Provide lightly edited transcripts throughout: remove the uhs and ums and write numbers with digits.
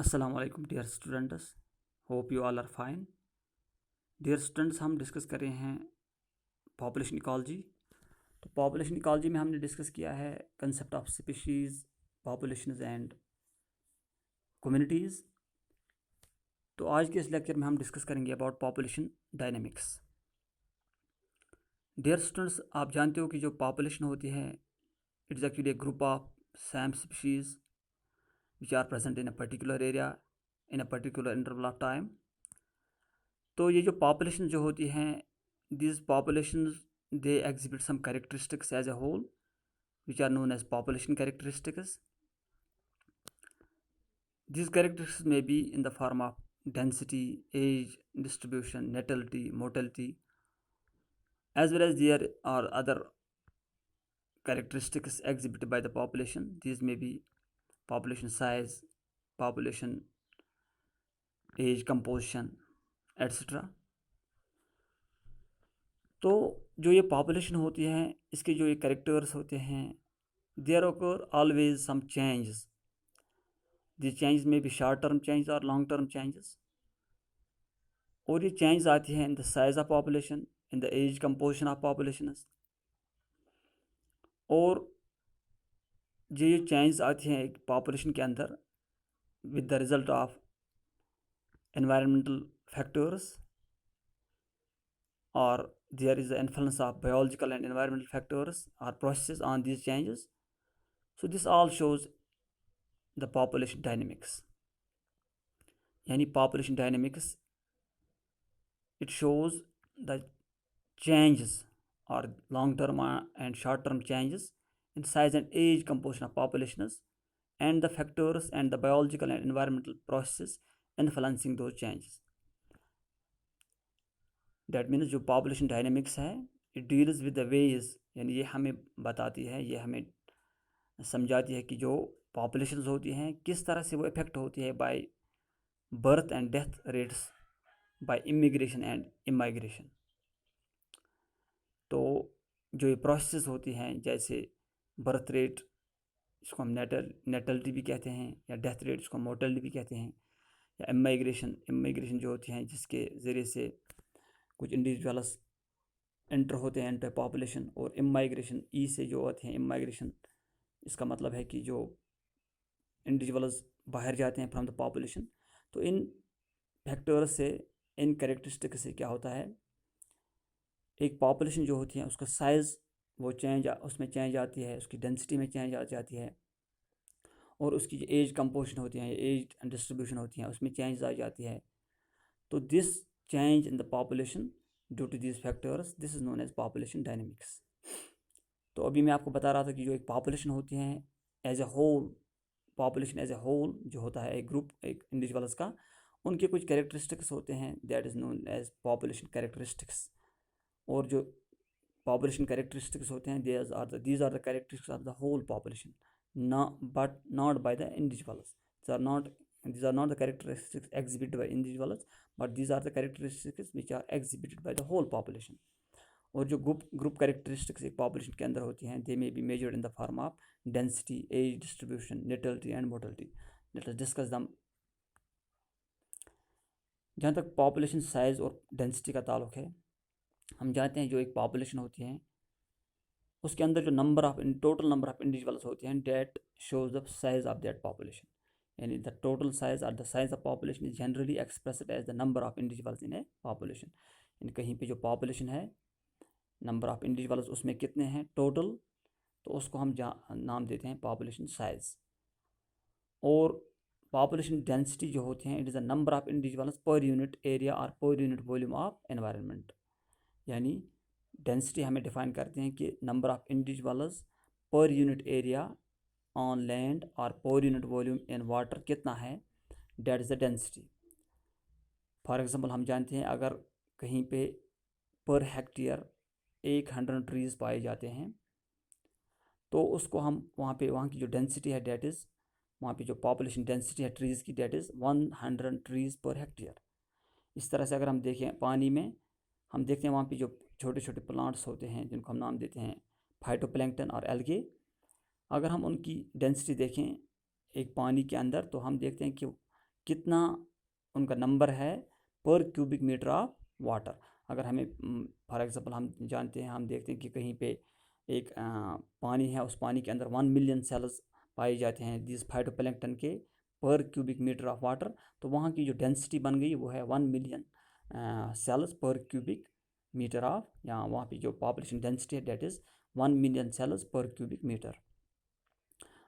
अस्सलाम वालेकुम dear students, hope you all are fine. Dear students, हम डिस्कस कर रहे हैं पॉपुलेशन इकोलॉजी। तो पॉपुलेशन इकोलॉजी में हमने डिस्कस किया है concept of species, populations and communities. तो आज के इस लेक्चर में हम डिस्कस करेंगे about population dynamics. Dear students, आप जानते हो कि जो पॉपुलेशन होती है it is actually a group of same species which are present in a particular area in a particular interval of time. तो ये जो पॉपुलेशन जो होती हैं, these populations they exhibit some characteristics as a whole which are known as population characteristics. These characteristics may be in the form of density, age distribution, natality, mortality, as well as there are other characteristics exhibited by the population. These may be population size, population age composition, etc. तो जो ये population होती है इसके जो ये characters होते हैं, there occur always some changes. These changes may be short term changes or long term changes. और ये चेंज आती है in the size of population, in the age composition of population. और ये चेंज आती हैं एक पॉपुलेशन के अंदर with the result of environmental factors, or there is the influence of biological and environmental factors or processes on these changes. So this all shows the population dynamics. यानी population dynamics, it shows the changes or long term and short term changes in size and age composition of populations and the factors and the biological and environmental processes influencing those changes. That means जो population dynamics है it deals with the ways, यानी ये हमें बताती है, ये हमें समझाती है कि जो populations होती हैं किस तरह से वो इफेक्ट होती है by birth and death rates, by immigration and immigration. तो जो ये प्रोसेस होती हैं जैसे बर्थ रेट, इसको हम नेटलिटी भी कहते हैं, या डेथ रेट इसको मोर्टेलिटी भी कहते हैं, या इमिग्रेशन जो होती हैं जिसके ज़रिए से कुछ इंडिविजुअल्स एंटर होते हैं एंटर पॉपुलेशन, और इमाइग्रेशन ई से जो होते हैं इमाइग्रेशन, इसका मतलब है कि जो इंडिविजुअल्स बाहर जाते हैं फ्रॉम द पॉपुलेशन। तो इन फैक्टर्स से, इन कैरेक्टरिस्टिक से क्या होता है, एक पॉपुलेशन जो होती है उसका साइज़ वो उसमें चेंज आती है, उसकी डेंसिटी में चेंज आ जाती है, और उसकी जो एज कंपोजिशन होती है, एज डिस्ट्रीब्यूशन होती है उसमें चेंज आ जाती है। तो this change in the population due to this factors, this is known as population dynamics. तो अभी मैं आपको बता रहा था कि जो एक पॉपुलेशन होती है as a whole, population as a whole जो होता है एक ग्रुप, एक इंडिविजुअल्स का, उनके कुछ कैरेक्टरिस्टिक्स होते हैं, that is known as population characteristics. और जो पॉपुलेशन कैरेक्टरिस्टिक्स होते हैं these are the characteristics of the whole population, but not by the individuals. These are not the characteristics exhibited by individuals, but these are the characteristics which are exhibited by the whole population. और जो group characteristics एक population के अंदर होती हैं, they may be measured in the form of density, age distribution, natality and mortality. Let us discuss them. जहाँ तक population size और डेंसिटी का ताल्लुक है, हम जानते हैं जो एक पॉपुलेशन होती है उसके अंदर जो टोटल नंबर ऑफ इंडिविजुअल्स होते हैं, that shows the size of that population, यानी द टोटल साइज और the size of population is generally expressed as the number of individuals in a population. यानी कहीं पे जो पॉपुलेशन है, नंबर ऑफ इंडिविजुअल्स उसमें कितने हैं टोटल, तो उसको हम नाम देते हैं पॉपुलेशन साइज। और पॉपुलेशन डेंसिटी जो होती हैं, it is the number of individuals per unit area और per unit volume of environment. यानी डेंसिटी हमें डिफाइन करते हैं कि number of individuals per unit area on land और per unit volume in water कितना है, that is the density. For example हम जानते हैं अगर कहीं पे पर हेक्टेयर 100 ट्रीज़ पाए जाते हैं, तो उसको हम वहाँ की जो डेंसिटी है डेट इज़, वहाँ पे जो पॉपुलेशन डेंसिटी है ट्रीज़ की, that is 100 trees per hectare. इस तरह से अगर हम देखें पानी में, हम देखते हैं वहाँ पे जो छोटे छोटे प्लांट्स होते हैं जिनको हम नाम देते हैं फाइटोप्लैंक्टन और एल्गे, अगर हम उनकी डेंसिटी देखें एक पानी के अंदर, तो हम देखते हैं कि कितना उनका नंबर है पर क्यूबिक मीटर ऑफ वाटर। अगर हमें फॉर एग्जांपल हम जानते हैं, हम देखते हैं कि कहीं पे एक पानी है, उस पानी के अंदर 1 मिलियन सेल्स पाए जाते हैं दिस फाइटोप्लैंक्टन के पर क्यूबिक मीटर ऑफ वाटर, तो वहाँ की जो डेंसिटी बन गई वो है 1 मिलियन सेल्स पर क्यूबिक मीटर ऑफ, या वहाँ पे जो पॉपुलेशन डेंसिटी है डेट इज़ 1 मिलियन सेल्स पर क्यूबिक मीटर।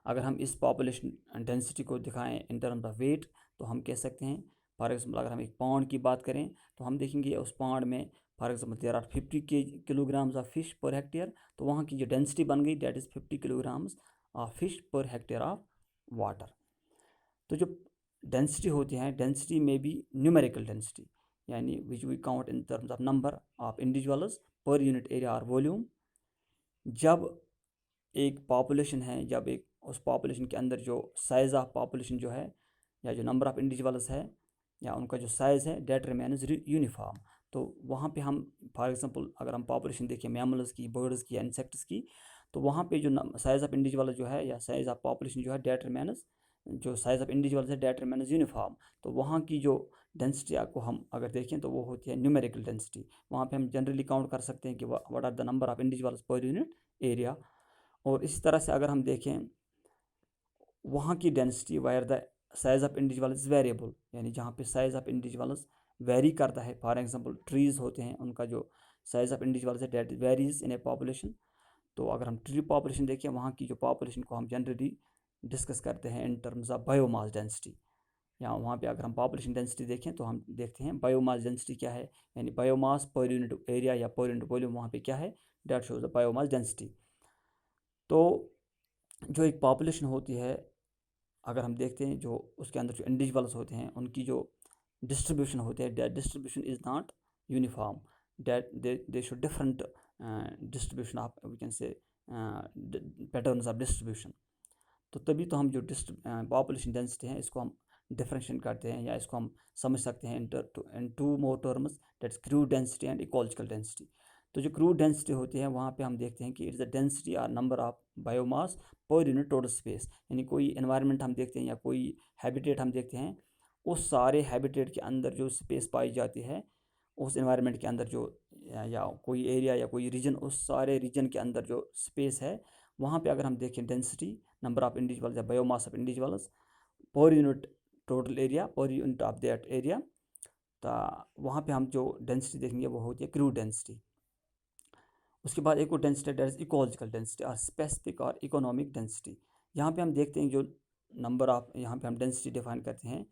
अगर हम इस पॉपुलेशन डेंसिटी को दिखाएं इन टर्म्स ऑफ वेट, तो हम कह सकते हैं फॉर एग्जाम्पल अगर हम एक पाउंड की बात करें तो हम देखेंगे उस पाउंड में for example there are 50 kilograms of fish per hectare, तो वहाँ की जो डेंसिटी बन गई that is 50 kilograms of fish per hectare of water. तो जो डेंसिटी होती है, डेंसिटी में भी न्यूमेरिकल डेंसिटी, यानी which we count in terms of number of individuals per unit area और वॉल्यूम। जब एक पॉपुलेशन है, जब एक उस पॉपुलेशन के अंदर जो साइज़ ऑफ पॉपुलेशन जो है, या जो नंबर ऑफ इंडिविजुअल्स है, या उनका जो साइज़ है डेट रिमेन्स यूनिफॉर्म, तो वहाँ पे हम फॉर एग्जांपल अगर हम पॉपुलेशन देखें मैमल्स की, बर्ड्स की, इंसेक्ट्स की, तो वहाँ पे जो साइज़ ऑफ इंडिविजुअल जो है या साइज़ ऑफ पॉपुलेशन जो है डेट रिमेन्स, जो साइज़ ऑफ इंडिविजुअल्स है डेट रिमेन्स यूनिफॉर्म, तो वहाँ की जो डेंसिटी को हम अगर देखें तो वो होती है न्यूमेरिकल डेंसिटी। वहाँ पे हम जनरली काउंट कर सकते हैं कि what are the number of individuals per unit area. और इस तरह से अगर हम देखें वहाँ की density where the size of individual is variable, यानी जहाँ पे साइज़ ऑफ इंडिविजुअल्स वेरी करता है। फॉर एग्जांपल ट्रीज़ होते हैं, उनका जो साइज़ ऑफ इंडिविजुअल्स है that varies in a population. तो अगर हम ट्री पॉपुलेशन देखें, वहाँ की जो पॉपुलेशन को हम जनरली डिस्कस करते हैं इन टर्म्स ऑफ बायोमास डेंसिटी। या वहाँ पे अगर हम पॉपुलेशन डेंसिटी देखें तो हम देखते हैं बायोमास डेंसिटी क्या है, यानी बायोमास पर यूनिट एरिया या पर यूनिट वॉल्यूम वहाँ पे क्या है, that shows the biomass density. तो जो एक पॉपुलेशन होती है, अगर हम देखते हैं जो उसके अंदर जो इंडिविजुअल्स होते हैं उनकी जो डिस्ट्रीब्यूशन होती है, that distribution is not uniform, that they show different distribution of we can say patterns of distribution. तो तभी तो हम जो पॉपुलेशन डेंसिटी है इसको हम डिफरेंशिएट करते हैं, या इसको हम समझ सकते हैं in two more terms, that's crude density and ecological density. तो जो क्रूड डेंसिटी होती है वहाँ पे हम देखते हैं कि इट्स द डेंसिटी और number of biomass per unit total space, यानी कोई एनवायरनमेंट हम देखते हैं या कोई हैबिटेट हम देखते हैं, उस सारे हैबिटेट के अंदर जो स्पेस पाई जाती है, उस एनवायरनमेंट के अंदर जो या कोई एरिया या कोई रीजन, उस सारे रीजन के अंदर जो स्पेस है, वहाँ पे अगर हम देखें डेंसिटी नंबर ऑफ इंडिविजुअल्स या biomass of individuals per unit total area पर यूनिट ऑफ दैट एरिया, तो वहाँ पे हम जो डेंसिटी देखेंगे वो होती है क्रूड डेंसिटी। उसके बाद एक और density that is ecological density और स्पेसिफिक और इकोनॉमिक डेंसिटी। यहाँ पे हम देखते हैं जो नंबर ऑफ, यहाँ पे हम डेंसिटी डिफाइन करते हैं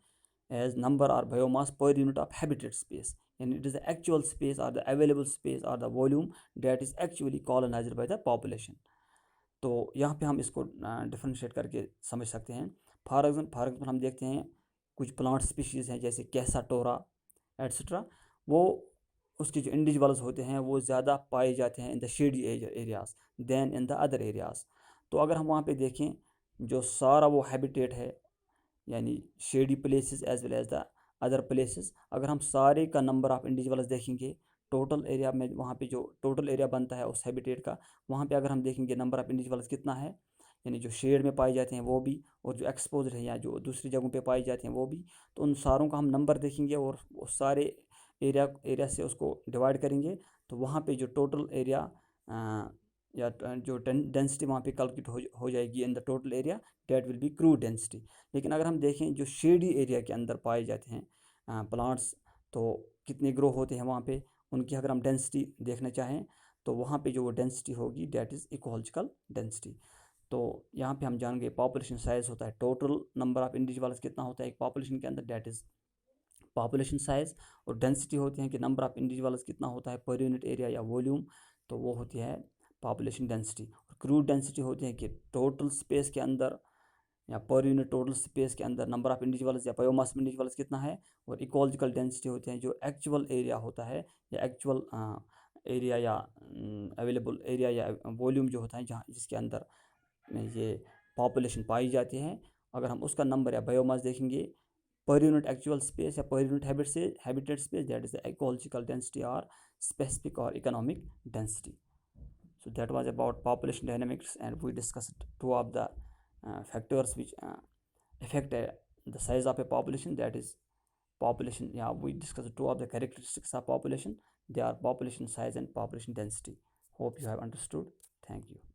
एज नंबर और biomass per unit of habitat space, यानी it is the actual space और द अवेलेबल स्पेस और the volume that is actually colonised by the population. तो यहाँ पे हम इसको डिफ्रेंशिएट करके समझ सकते हैं। फॉर एग्जाम्पल हम देखते हैं कुछ प्लांट स्पीशीज़ हैं जैसे कैसाटोरा एट्सट्रा, वो उसके जो इंडिविजुअल्स होते हैं वो ज़्यादा पाए जाते हैं in the shady areas than in the other areas. तो अगर हम वहाँ पे देखें जो सारा वो हैबिटेट है, यानी shady places as well as the other places, अगर हम सारे का नंबर ऑफ़ इंडिविजुअल्स देखेंगे टोटल एरिया में, वहाँ पे जो टोटल एरिया बनता है उस हैबिटेट का, वहाँ पे अगर हम देखेंगे नंबर ऑफ़ इंडिविजुअल्स कितना है, यानी जो शेड में पाए जाते हैं वो भी, और जो एक्सपोज है या जो दूसरी जगहों पे पाए जाते हैं वो भी, तो उन सारों का हम नंबर देखेंगे और वो सारे एरिया से उसको डिवाइड करेंगे, तो वहाँ पे जो टोटल एरिया या जो डेंसिटी वहाँ पे कैलकुलेट हो जाएगी in the total area, that will be crude density. लेकिन अगर हम देखें जो शेडी एरिया के अंदर पाए जाते हैं प्लांट्स, तो कितने ग्रो होते हैं वहाँ पे, उनकी अगर हम डेंसिटी देखना चाहें तो वहाँ पे जो वो डेंसिटी होगी डेट इज़ इकोलॉजिकल डेंसिटी। तो यहाँ पे हम जान गए पॉपुलेशन साइज़ होता है, टोटल नंबर ऑफ़ इंडिविजुअल्स कितना होता है एक पॉपुलेशन के अंदर, डेट इज़ पॉपुलेशन साइज़। और डेंसिटी होती है कि नंबर ऑफ़ इंडिविजुअल्स कितना होता है पर यूनिट एरिया या वॉल्यूम, तो वो होती है पॉपुलेशन डेंसिटी। और क्रूड डेंसिटी होती है कि टोटल स्पेस के अंदर या पर यूनिट टोटल स्पेस के अंदर नंबर ऑफ़ इंडिविजुअल्स या बायोमास इंडिविजुअल्स कितना है। और इकोलॉजिकल डेंसिटी होते हैं जो एक्चुअल एरिया होता है या एक्चुअल एरिया या अवेलेबल एरिया या वॉल्यूम जो होता है जहाँ जिसके अंदर ये पॉपुलेशन पाई जाती है, अगर हम उसका नंबर या बायोमास देखेंगे per unit actual space या per unit habitat space, that is the ecological density or specific or economic density. So that was about population dynamics, and we discussed two of the factors which affect the size of a population, that is population. Yeah, we discussed two of the characteristics of population. They are population size and population density. Hope you have understood. Thank you.